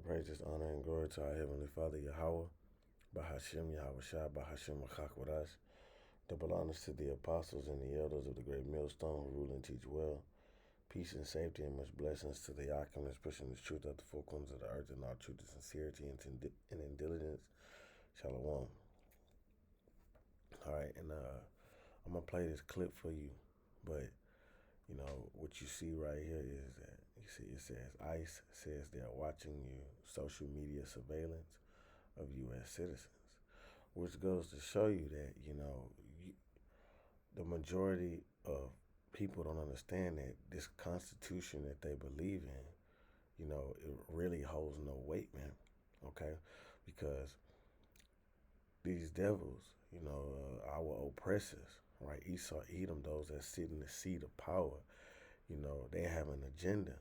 the praises, honor, and glory to our Heavenly Father, Yahweh, Bahashim, Yahweh Shai, Bahashim, Machak double honors to the apostles and the elders of the great millstone who rule and teach well. Peace and safety and much blessings to the alchemists pushing the truth out the four corners of the earth and all truth and sincerity and in diligence. Shalom. All right, and I'm going to play this clip for you, but you know, what you see right here is that, you see, it says ICE says they're watching you, social media surveillance of U.S. citizens, which goes to show you that, the majority of people don't understand that this Constitution that they believe in, it really holds no weight, man, okay? Because these devils, our oppressors, right, Esau, Edom, those that sit in the seat of power, they have an agenda,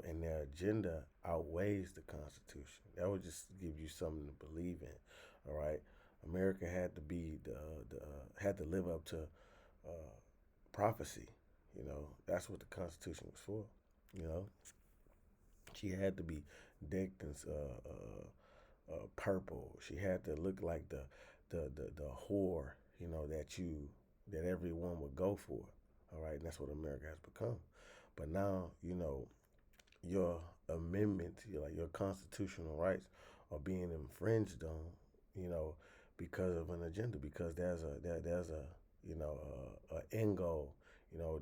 and their agenda outweighs the Constitution. That would just give you something to believe in, all right? America had to be had to live up to prophecy, That's what the Constitution was for, She had to be decked in purple. She had to look like the whore, that everyone would go for, all right? And that's what America has become. But now, your amendments, your constitutional rights are being infringed on, because of an agenda, because there's a end goal.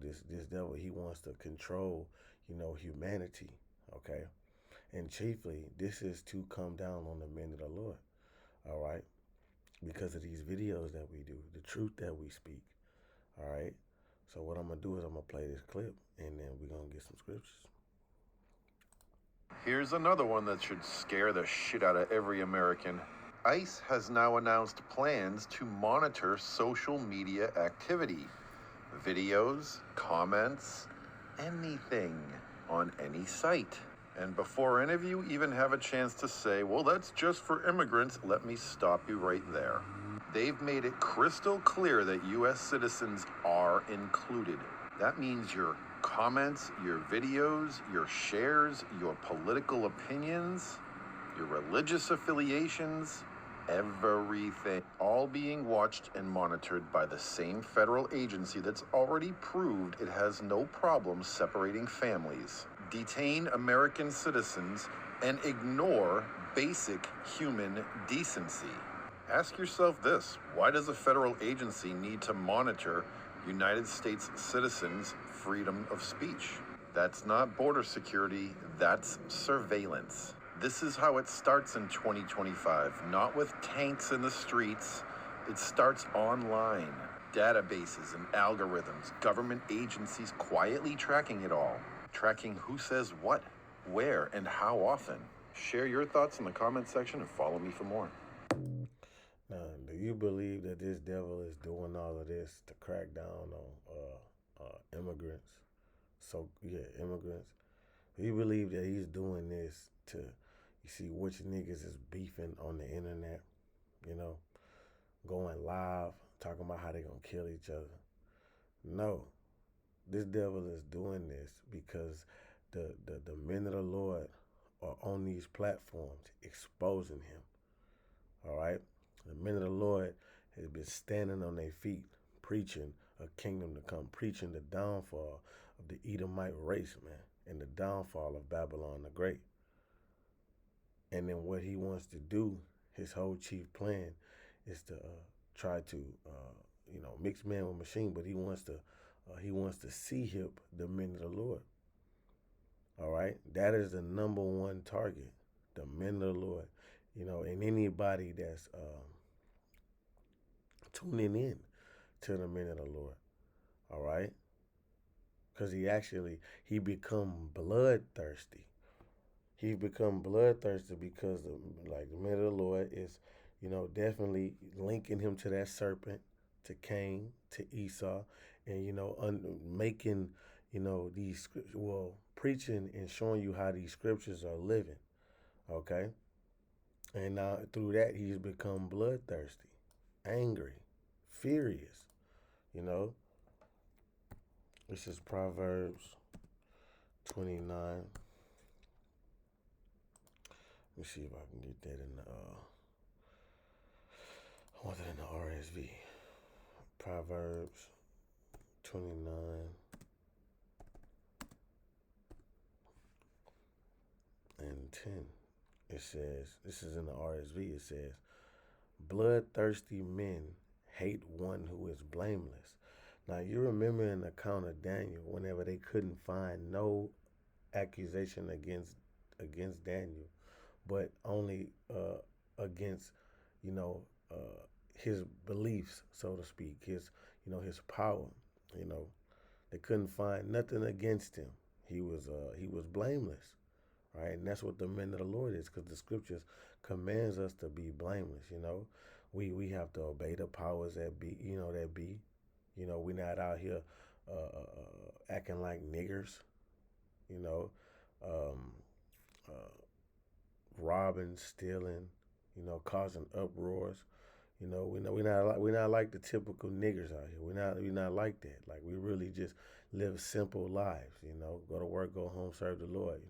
This devil, he wants to control, humanity, okay? And chiefly, this is to come down on the men of the Lord, all right? Because of these videos that we do, the truth that we speak, all right? So what I'm going to do is I'm going to play this clip, and then we're going to get some scriptures. Here's another one that should scare the shit out of every American. ICE has now announced plans to monitor social media activity. Videos, comments, anything on any site. And before any of you even have a chance to say, well, that's just for immigrants, let me stop you right there. They've made it crystal clear that U.S. citizens are included. That means your comments, your videos, your shares, your political opinions, your religious affiliations, everything, all being watched and monitored by the same federal agency that's already proved it has no problem separating families. Detain American citizens and ignore basic human decency. Ask yourself this: why does a federal agency need to monitor United States citizens' freedom of speech? That's not border security, that's surveillance. This is how it starts in 2025, not with tanks in the streets. It starts online. Databases and algorithms, government agencies quietly tracking it all. Tracking who says what, where, and how often. Share your thoughts in the comment section and follow me for more. Now, do you believe that this devil is doing all of this to crack down on immigrants? Immigrants. Do you believe that he's doing this to, you see, which niggas is beefing on the internet, going live, talking about how they gonna kill each other? No. This devil is doing this because the men of the Lord are on these platforms exposing him. All right? The men of the Lord have been standing on their feet, preaching a kingdom to come, preaching the downfall of the Edomite race, man, and the downfall of Babylon the Great. And then what he wants to do, his whole chief plan, is to try to, mix man with machine, but he wants to see-hip the men of the Lord. All right? That is the number one target, the men of the Lord. And anybody that's tuning in to the men of the Lord. All right? Because he become bloodthirsty. He become bloodthirsty because the men of the Lord is, definitely linking him to that serpent, to Cain, to Esau, and, making, preaching and showing you how these scriptures are living, okay? And now through that, he's become bloodthirsty, angry, furious, This is Proverbs 29, Let me see if I can get that in the. I want it in the RSV. Proverbs 29 and 10. It says, this is in the RSV. It says, bloodthirsty men hate one who is blameless. Now you remember in the account of Daniel, whenever they couldn't find no accusation against Daniel, but only against, you know, his beliefs, so to speak, his power. You know, they couldn't find nothing against him. He was blameless, right? And that's what the men of the Lord is, because the scriptures commands us to be blameless. You know, we have to obey the powers that be. That be. We're not out here acting like niggers. You know, um, uh, robbing, stealing, causing uproars. We're not like the typical niggers out here. We're not like that. Like we really just live simple lives. Go to work, go home, serve the Lord.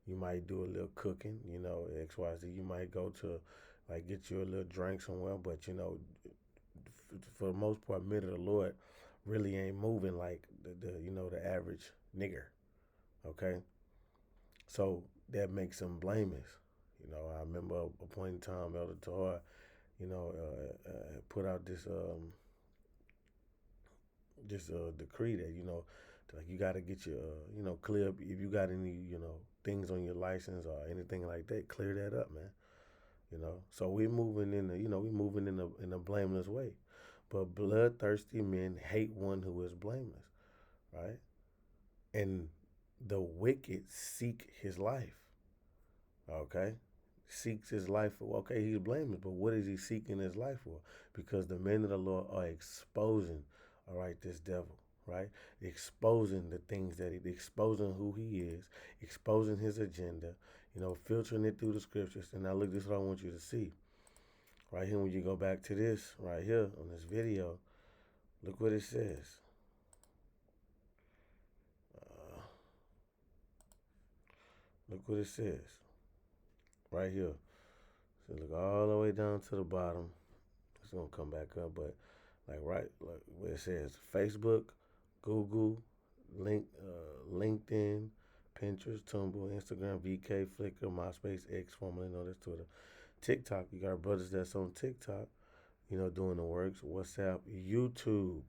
You might do a little cooking. XYZ. You might go to like get you a little drink somewhere, but for the most part, men of the Lord really ain't moving like the average nigger. Okay, so that makes them blameless. I remember a point in time, Elder Torah, put out this decree that like you got to get your clear up if you got any things on your license or anything like that, clear that up, man. So we're moving in a blameless way, but bloodthirsty men hate one who is blameless, right? And the wicked seek his life. Okay, seeks his life for. Okay, he's blameless, but what is he seeking his life for? Because the men of the Lord are exposing, all right, this devil, right? Exposing the things exposing who he is, exposing his agenda, filtering it through the scriptures. And now look, this is what I want you to see. Right here, when you go back to this, right here on this video, look what it says. Look what it says. Right here. So look all the way down to the bottom. It's gonna come back up, but like where it says Facebook, Google, LinkedIn, Pinterest, Tumblr, Instagram, VK, Flickr, MySpace, X, formerly known as Twitter, TikTok. You got brothers that's on TikTok, doing the works. WhatsApp, YouTube.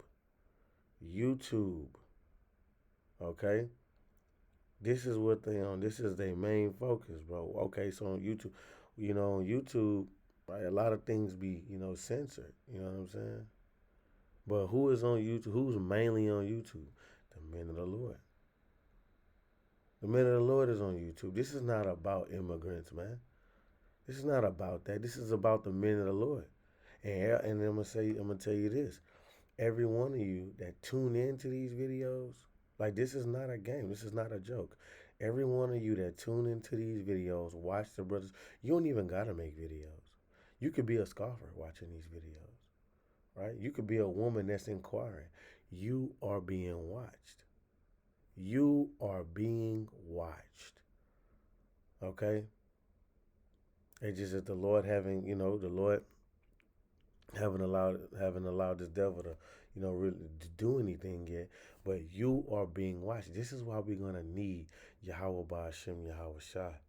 Okay, this is what they on. This is their main focus, bro. Okay, so on YouTube, right, a lot of things be, censored. You know what I'm saying? But who is on YouTube? Who's mainly on YouTube? The men of the Lord. The men of the Lord is on YouTube. This is not about immigrants, man. This is not about that. This is about the men of the Lord. And I'm gonna tell you this. Every one of you that tune into these videos, like this is not a game. This is not a joke. Every one of you that tune into these videos, watch the brothers. You don't even gotta make videos. You could be a scoffer watching these videos, right? You could be a woman that's inquiring. You are being watched. You are being watched. Okay? It's just that the Lord haven't allowed this devil to, really to do anything yet. But you are being watched. This is why we're gonna need Yahweh Ba'Shem Yahweh Shai.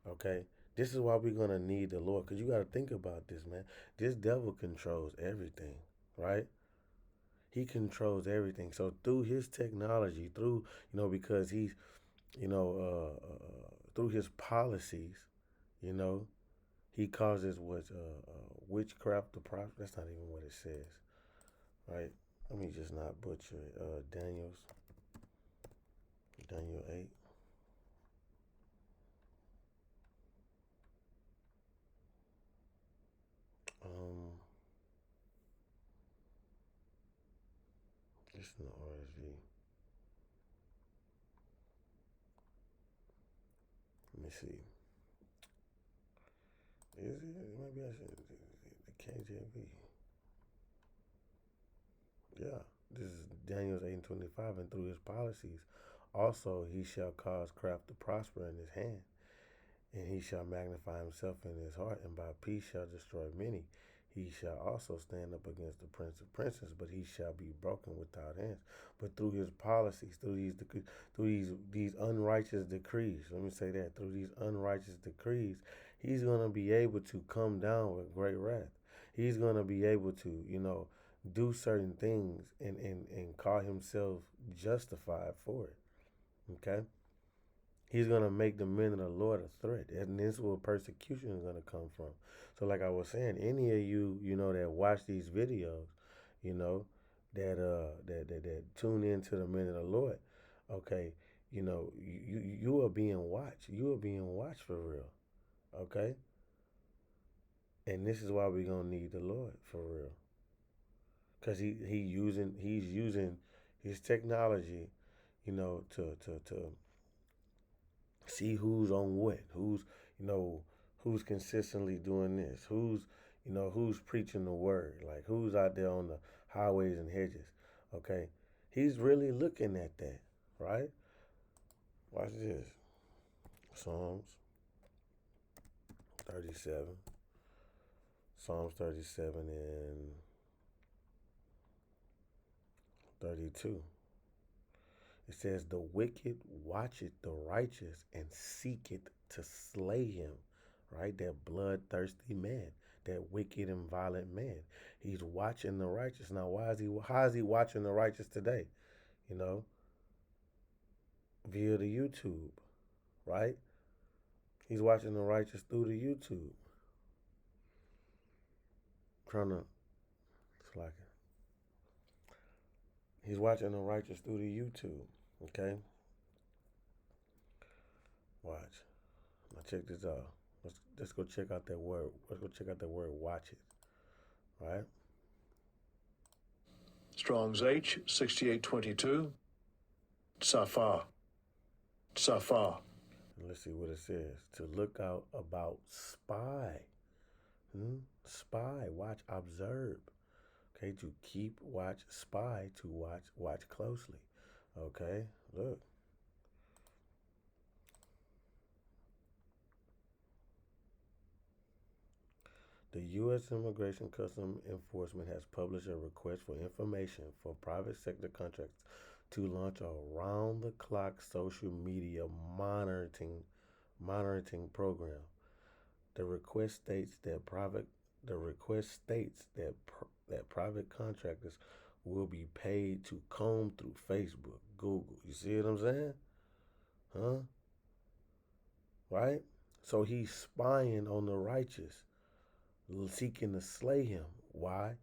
Okay? This is why we're gonna need the Lord. Because you gotta think about this, man. This devil controls everything, right? He controls everything. So through his technology, because he's, through his policies, you know, he causes witchcraft to prosper. That's not even what it says, right? Let me just not butcher it. Daniel 8. This is the RSV. Let me see. Is it? Maybe I should. The KJV. Yeah. This is Daniel 8:25. And through his policies, also he shall cause craft to prosper in his hand. And he shall magnify himself in his heart, and by peace shall destroy many. He shall also stand up against the prince of princes, but he shall be broken without hands. But through his policies, through these unrighteous decrees, let me say that, through these unrighteous decrees, he's gonna be able to come down with great wrath. He's gonna be able to, do certain things and call himself justified for it. Okay? He's gonna make the men of the Lord a threat, and this is where persecution is gonna come from. So, like I was saying, any of you, that watch these videos, you know, that tune into the men of the Lord, okay, you are being watched. You are being watched for real, okay. And this is why we're gonna need the Lord for real, cause he's using his technology, to see who's on what, you know, who's consistently doing this, who's preaching the word, like who's out there on the highways and hedges. Okay, he's really looking at that, right? Watch this. Psalms 37. Psalms 37 and 32. It says, "The wicked watcheth the righteous and seeketh to slay him." Right? That bloodthirsty man, that wicked and violent man. He's watching the righteous. Now, how is he watching the righteous today? You know, via the YouTube, right? He's watching the righteous through the YouTube. Trying to, it's like, he's watching the righteous through the YouTube, okay? Watch. Now check this out. Let's go check out that word. Let's go check out that word watch it. Right? Strong's H 6822. Safar. Safar. Let's see what it says. To look out about spy. Spy. Watch, observe. Okay, to keep, watch, spy, to watch closely. Okay, look. The U.S. Immigration Customs Enforcement has published a request for information for private sector contracts to launch a round-the-clock social media monitoring program. The request states that private contractors will be paid to comb through Facebook, Google. You see what I'm saying? Huh? Right? So he's spying on the righteous, seeking to slay him. Why?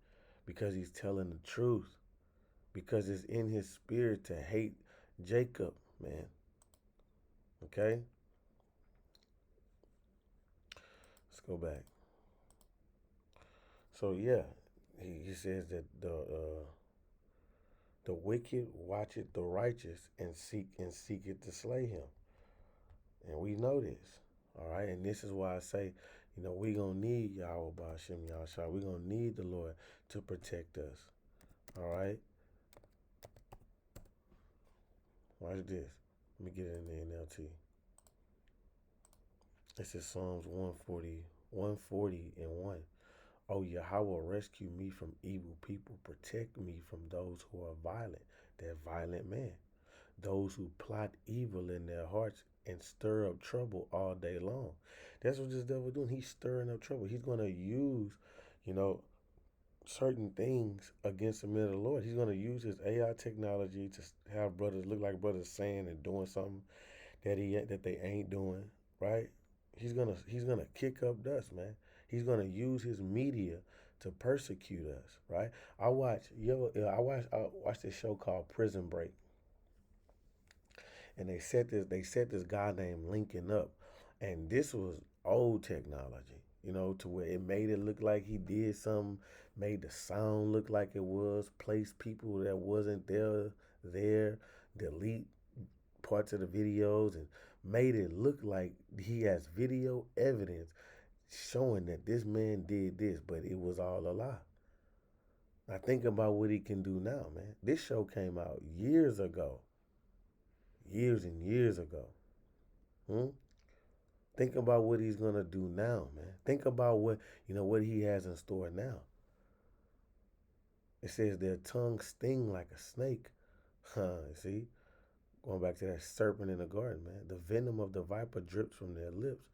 Because he's telling the truth. Because it's in his spirit to hate Jacob, man. Okay? Let's go back. So yeah, he says that the wicked watcheth the righteous and seeketh to slay him. And we know this. All right. And this is why I say, we're going to need Yahweh Ba'ashem Yahshua. We're going to need the Lord to protect us. All right. Watch this. Let me get it in the NLT. This is Psalms 140 and 1. "Oh, Yahweh, rescue me from evil people. Protect me from those who are violent." That violent man. "Those who plot evil in their hearts and stir up trouble all day long." That's what this devil doing. He's stirring up trouble. He's going to use, certain things against the men of the Lord. He's going to use his AI technology to have brothers look like brothers saying and doing something that they ain't doing, right? He's gonna kick up dust, man. He's gonna use his media to persecute us, right? I watched this show called Prison Break, and they set this guy named Lincoln up, and this was old technology, to where it made it look like he did something, made the sound look like it was, placed people that wasn't there, delete parts of the videos, and made it look like he has video evidence showing that this man did this, but it was all a lie. Now think about what he can do now, man. This show came out years ago. Years and years ago. Think about what he's gonna do now, man. Think about what he has in store now. It says their tongues sting like a snake. See? Going back to that serpent in the garden, man. The venom of the viper drips from their lips.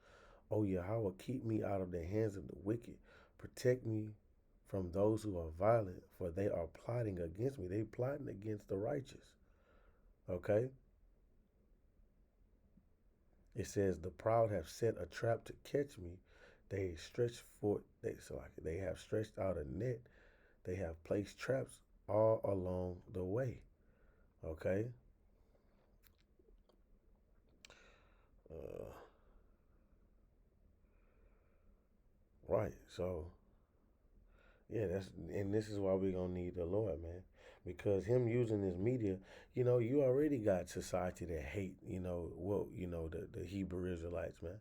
Oh Yahweh, keep me out of the hands of the wicked. Protect me from those who are violent, for they are plotting against me. They plotting against the righteous. Okay? It says the proud have set a trap to catch me. They have stretched out a net. They have placed traps all along the way. Okay? Uh, right. So this is why we're gonna need the Lord, man. Because him using this media, you already got society that hate, the Hebrew Israelites, man.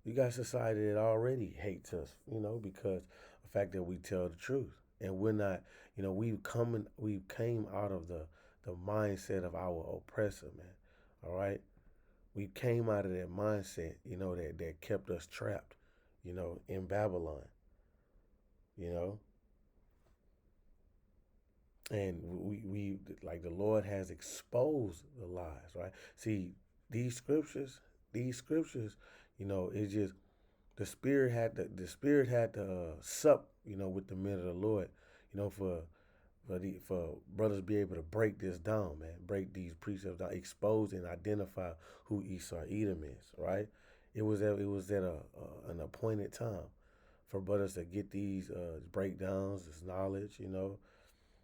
You got society that already hates us, because the fact that we tell the truth. And we're not, we came out of the mindset of our oppressor, man. All right? We came out of that mindset, that kept us trapped, in Babylon, you know. And we like the Lord has exposed the lies, right? See, these scriptures, it's just the spirit had to sup, with the men of the Lord, for brothers to be able to break this down, man, break these precepts down, expose and identify who Esau Edom is, right? It was at an appointed time for brothers to get these breakdowns, this knowledge,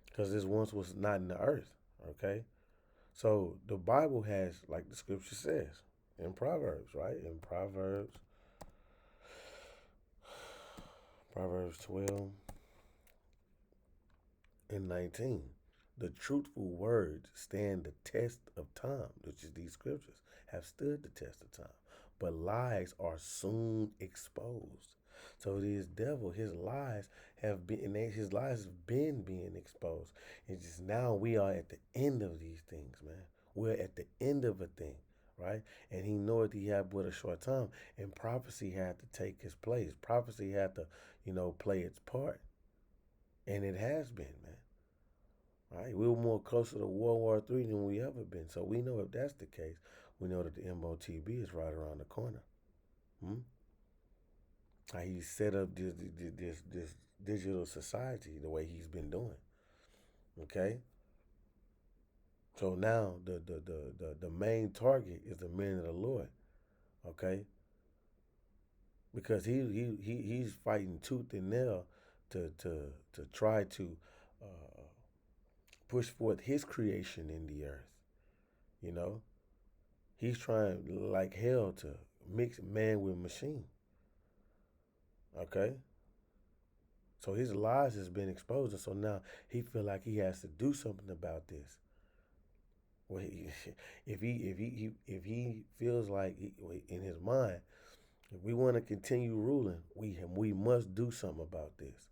because this once was not in the earth. Okay, so the Bible has, like the scripture says in Proverbs, right? In Proverbs 12 and 19. The truthful words stand the test of time, which is these scriptures have stood the test of time. But lies are soon exposed. So this devil, his lies have been being exposed. It's just now we are at the end of these things, man. We're at the end of a thing, right? And he knoweth he had but a short time, and prophecy had to take its place. Prophecy had to, play its part, and it has been, man. Right? We were more closer to World War III than we ever been. So we know if that's the case, we know that the MOTB is right around the corner. Hmm? How he set up this digital society the way he's been doing. Okay? So now the main target is the men of the Lord. Okay? Because he's fighting tooth and nail to try to push forth his creation in the earth. You know? He's trying like hell to mix man with machine. Okay? So his lies has been exposed, and so now he feel like he has to do something about this. Well, if he feels like in his mind, if we want to continue ruling, we must do something about this.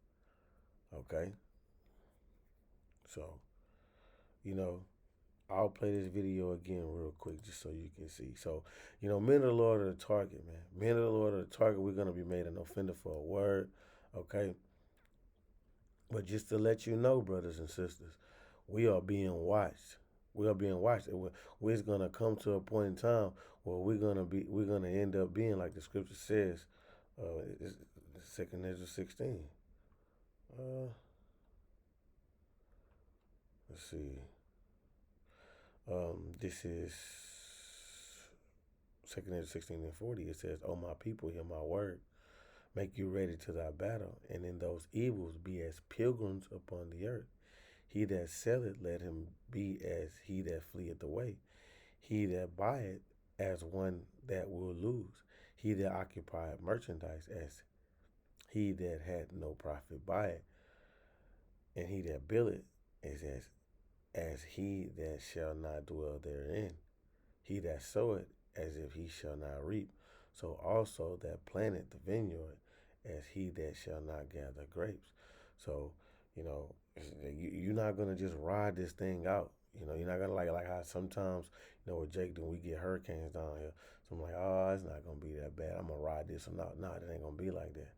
Okay? So, you know, I'll play this video again real quick just so you can see. So, men of the Lord are the target, man. Men of the Lord are the target. We're going to be made an offender for a word, okay? But just to let you know, brothers and sisters, we are being watched. We are being watched. We're going to come to a point in time where we're going to end up being like the scripture says, it's 2nd Ezra 16. Let's see. This is 2nd Ezra 16 and 40. It says, "O my people, hear my word. Make you ready to thy battle, and in those evils be as pilgrims upon the earth. He that selleth, let him be as he that fleeth away. He that buyeth, as one that will lose. He that occupieth merchandise, as he that had no profit by it. And he that buildeth, is as he that shall not dwell therein. He that soweth, as if he shall not reap. So also that planteth the vineyard, as he that shall not gather grapes." So, you're not going to just ride this thing out. You know, you're not gonna like how sometimes, you know, with Jake, when we get hurricanes down here, so I'm like, oh, it's not gonna be that bad. I'm gonna ride this or not. Nah, it ain't gonna be like that.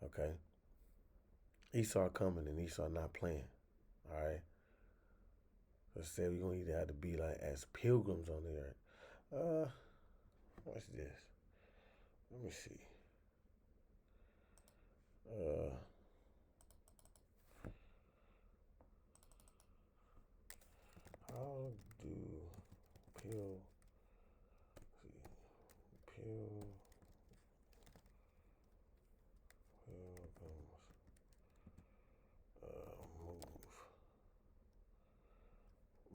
Okay. Esau coming and Esau not playing. All right. Let's say we're gonna either have to be like as pilgrims on the earth. What's this? Let me see. Uh, how do pil pil pilgrims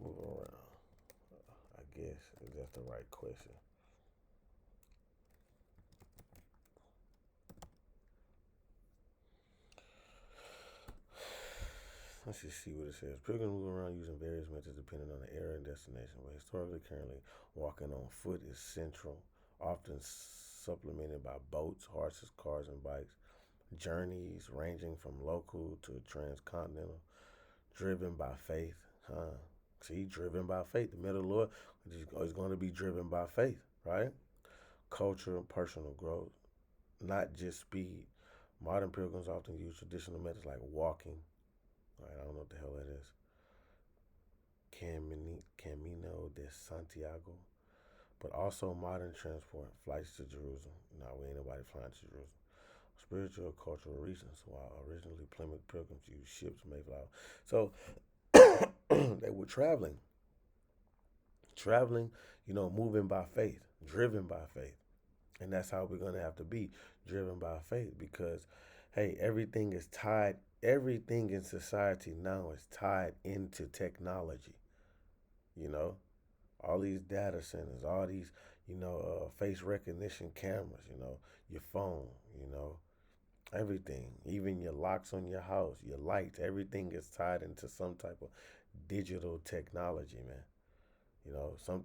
move around? I guess is that the right question. Let's just see what it says. Pilgrims move around using various methods depending on the area and destination, but historically, currently, walking on foot is central, often supplemented by boats, horses, cars, and bikes. Journeys ranging from local to transcontinental, driven by faith. See, driven by faith. The middle Lord is going to be driven by faith, right? Culture and personal growth, not just speed. Modern pilgrims often use traditional methods like walking. Right, I don't know what the hell that is. Camino de Santiago, but also modern transport, flights to Jerusalem. No, we ain't nobody flying to Jerusalem. Spiritual or cultural reasons, while originally Plymouth pilgrims used ships, Mayflower. So they were traveling, you know, moving by faith, driven by faith. And that's how we're going to have to be, driven by faith, because, hey, everything in society now is tied into technology, you know, all these data centers, all these, face recognition cameras, your phone, everything, even your locks on your house, your lights, everything is tied into some type of digital technology, man.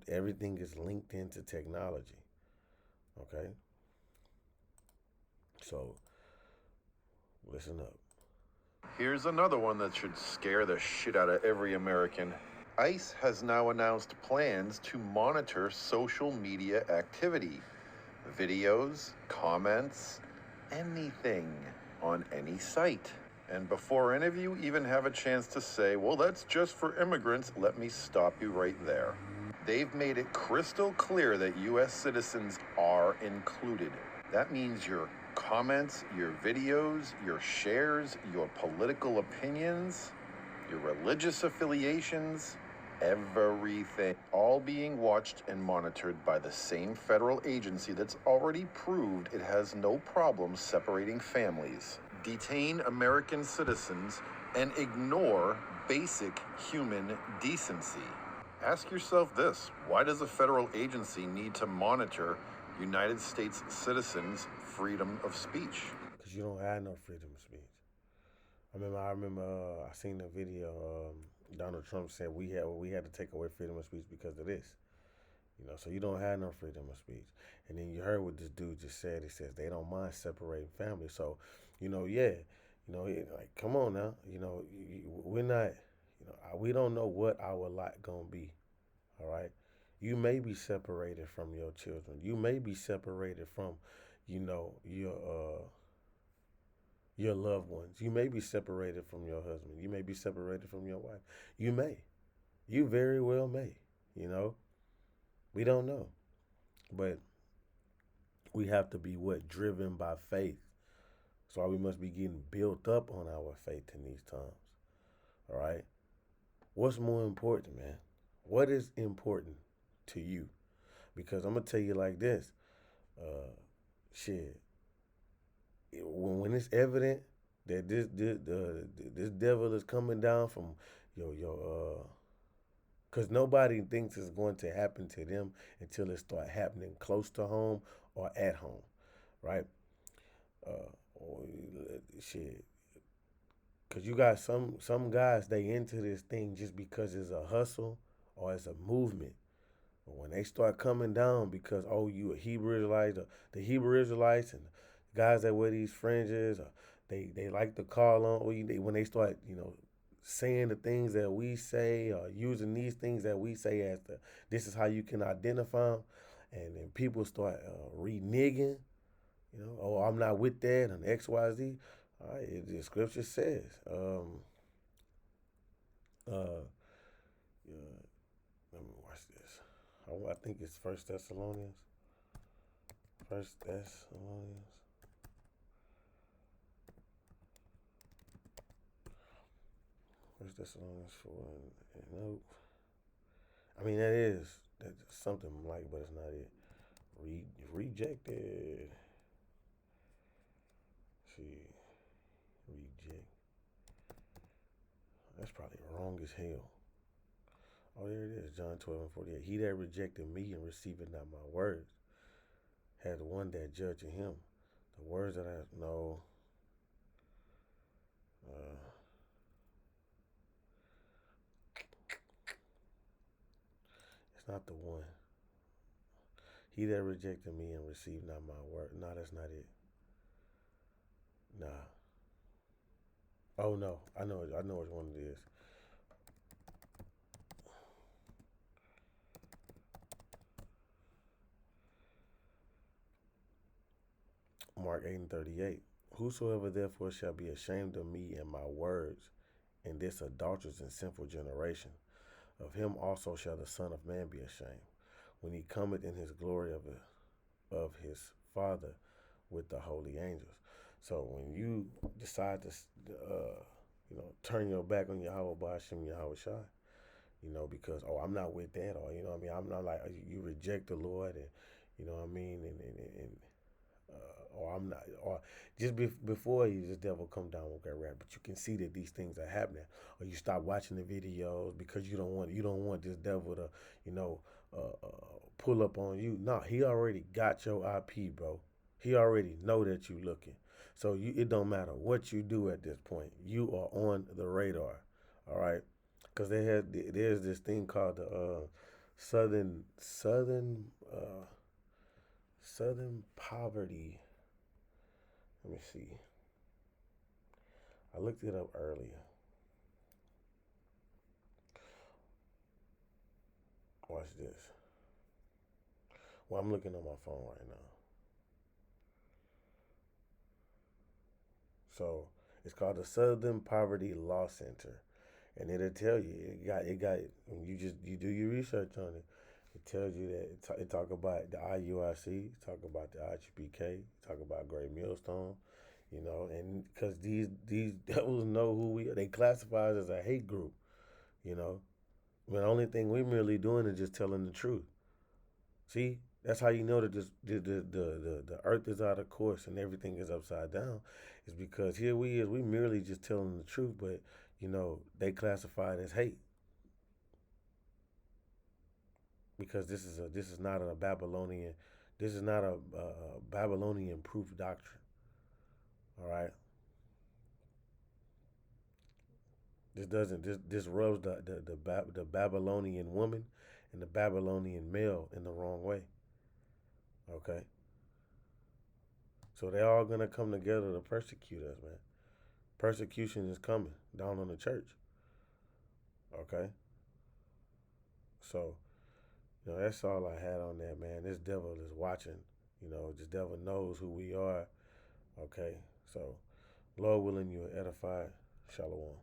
Everything is linked into technology. Okay, so listen up. Here's another one that should scare the shit out of every American. ICE has now announced plans to monitor social media activity, videos, comments, anything on any site. And before any of you even have a chance to say, well, that's just for immigrants, let me stop you right there. They've made it crystal clear that U.S. citizens are included. That means your comments, your videos, your shares, your political opinions, your religious affiliations, everything, all being watched and monitored by the same federal agency that's already proved it has no problem separating families, detain American citizens, and ignore basic human decency. Ask yourself this: why does a federal agency need to monitor United States citizens' freedom of speech? Because you don't have no freedom of speech. I remember I seen a video. Donald Trump said we had to take away freedom of speech because of this. So you don't have no freedom of speech. And then you heard what this dude just said. He says they don't mind separating families. So, like, come on now. We're not. We don't know what our lot gonna be. All right. You may be separated from your children. You may be separated from, your loved ones. You may be separated from your husband. You may be separated from your wife. You may. You very well may. We don't know. But we have to be what? Driven by faith. That's why we must be getting built up on our faith in these times. All right? What's more important, man? What is important to you? Because I'm going to tell you like this. Shit. When it's evident that this devil is coming down from because nobody thinks it's going to happen to them until it start happening close to home or at home, right? Shit, because you got some guys, they into this thing just because it's a hustle or it's a movement. But when they start coming down because, oh, you a Hebrew Israelite, the Hebrew Israelites and the guys that wear these fringes, they like to call on, when they start, saying the things that we say or using these things that we say as this is how you can identify them, and then people start reneging. Oh, I'm not with that and X, Y, Z. All right, the scripture says, uh, let me watch this. I think it's First Thessalonians. First Thessalonians. First Thessalonians 4. Nope. I mean, that's something like, but it's not it. Rejected. See, reject. That's probably wrong as hell. Oh, there it is, John 12:48. He that rejected me and receiveth not my words had one that judging him. The words that I know. It's not the one. He that rejected me and received not my word. No, that's not it. Nah. Oh no, I know which one it is. Mark 8:38. Whosoever therefore shall be ashamed of me and my words in this adulterous and sinful generation, of him also shall the Son of Man be ashamed, when he cometh in his glory of his Father with the holy angels. So when you decide to, turn your back on Yahweh Ba'ashem Yahweh Shai, because I'm not with that, or what I mean, I'm not like you reject the Lord, and what I mean, and or I'm not, or just before you, this devil come down with that rap, but you can see that these things are happening, or you stop watching the videos because you don't want this devil to, pull up on you. No, he already got your IP, bro. He already know that you looking. So it don't matter what you do at this point. You are on the radar, all right? Because there's this thing called the Southern Poverty. Let me see. I looked it up earlier. Watch this. Well, I'm looking on my phone right now. So it's called the Southern Poverty Law Center, and it'll tell you it got when you do your research on it. It tells you that it talk about the IUIC, talk about the IGPK, talk about Great Millstone, and because these devils know who we are, they classify us as a hate group, But the only thing we're merely doing is just telling the truth. See, that's how you know that the earth is out of course and everything is upside down. Is because here we merely just telling the truth, but they classify it as hate because this is not a Babylonian, this is not a Babylonian proof doctrine. All right, this rubs the Babylonian woman and the Babylonian male in the wrong way. Okay. So they're all gonna come together to persecute us, man. Persecution is coming down on the church. Okay. So, that's all I had on that, man. This devil is watching. This devil knows who we are. Okay. So, Lord willing, you are edified. Shalom.